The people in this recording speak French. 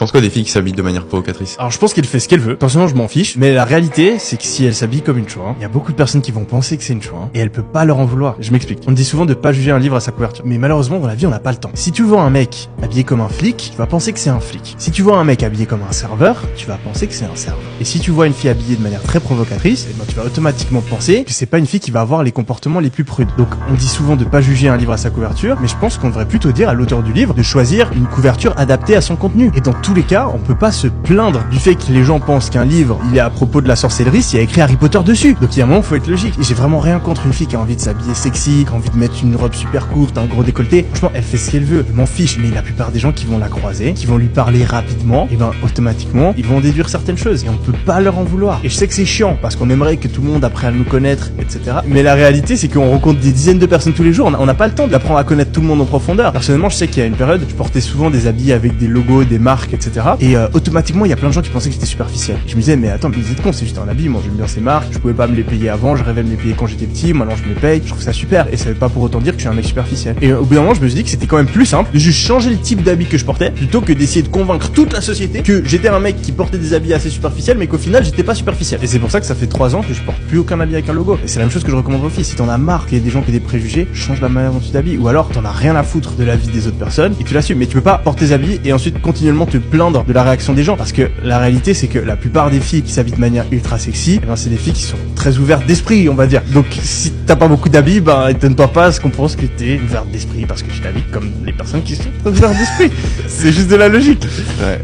penses quoi des filles qui s'habillent de manière provocatrice? Alors je pense qu'elle fait ce qu'elle veut. Personnellement, je m'en fiche. Mais la réalité, c'est que si elle s'habille comme une chouin, il y a beaucoup de personnes qui vont penser que c'est une chouin et elle peut pas leur en vouloir. Je m'explique. On dit souvent de pas juger un livre à sa couverture. Mais malheureusement, dans la vie, on n'a pas le temps. Si tu vois un mec habillé comme un flic, tu vas penser que c'est un flic. Si tu vois un mec habillé comme un serveur, tu vas penser que c'est un serveur. Et si tu vois une fille habillée de manière très provocatrice, eh ben, tu vas automatiquement penser que c'est pas une fille qui va avoir les comportements les plus prudes. Donc on dit souvent de pas juger un livre à sa couverture, mais je pense qu'on devrait plutôt dire à l'auteur du livre de choisir une couverture adaptée à son contenu. Et dans tous les cas, on peut pas se plaindre du fait que les gens pensent qu'un livre, il est à propos de la sorcellerie s'il y a écrit Harry Potter dessus. Donc il y a un moment, faut être logique. Et j'ai vraiment rien contre une fille qui a envie de s'habiller sexy, qui a envie de mettre une robe super courte, un gros décolleté. Franchement, elle fait ce qu'elle veut. Je m'en fiche. Mais la plupart des gens qui vont la croiser, qui vont lui parler rapidement, et ben automatiquement, ils vont déduire certaines choses. Et on peut pas leur en vouloir. Et je sais que c'est chiant parce qu'on aimerait que tout le monde apprenne à nous connaître, etc. Mais la réalité, c'est qu'on rencontre des dizaines de personnes tous les jours. On n'a pas le temps d'apprendre à connaître tout le monde en profondeur. Personnellement, je sais qu'il y a une période, je portais souvent des habits avec des logos, des marques, etc. Et automatiquement, il y a plein de gens qui pensaient que j'étais superficiel. Je me disais, mais attends, mais vous êtes con, c'est juste un habit. Moi, j'aime bien ces marques. Je pouvais pas me les payer avant. Je rêvais de me les payer quand j'étais petit. Maintenant, je me les paye. Je trouve ça super. Et ça veut pas pour autant dire que je suis un mec superficiel. Et au bout d'un moment, je me suis dit que c'était quand même plus simple de juste changer le type d'habit que je portais plutôt que d'essayer de convaincre toute la société que j'étais un mec qui portait des habits assez superficiels, mais qu'au final, j'étais pas superficiel. Et c'est pour ça que ça fait 3 ans que je porte plus aucun habit avec un logo. Et c'est la même chose que je recommande aux filles. Si t'en as marre qu'il y ait des gens qui aient des préjugés, change la manière dont tu t'habilles. Ou alors, t'en as rien à foutre de la vie des autres personnes et tu l'assumes. Mais tu peux pas porter tes habits et ensuite continuellement te plaindre de la réaction des gens. Parce que la réalité, c'est que la plupart des filles qui s'habillent de manière ultra sexy, eh ben, c'est des filles qui sont très ouvertes d'esprit, on va dire. Donc, si t'as pas beaucoup d'habits, ben, étonne-toi pas à ce qu'on pense que t'es ouverte d'esprit parce que tu t'habilles comme les personnes qui sont très ouvertes d'esprit. C'est juste de la logique. Ouais.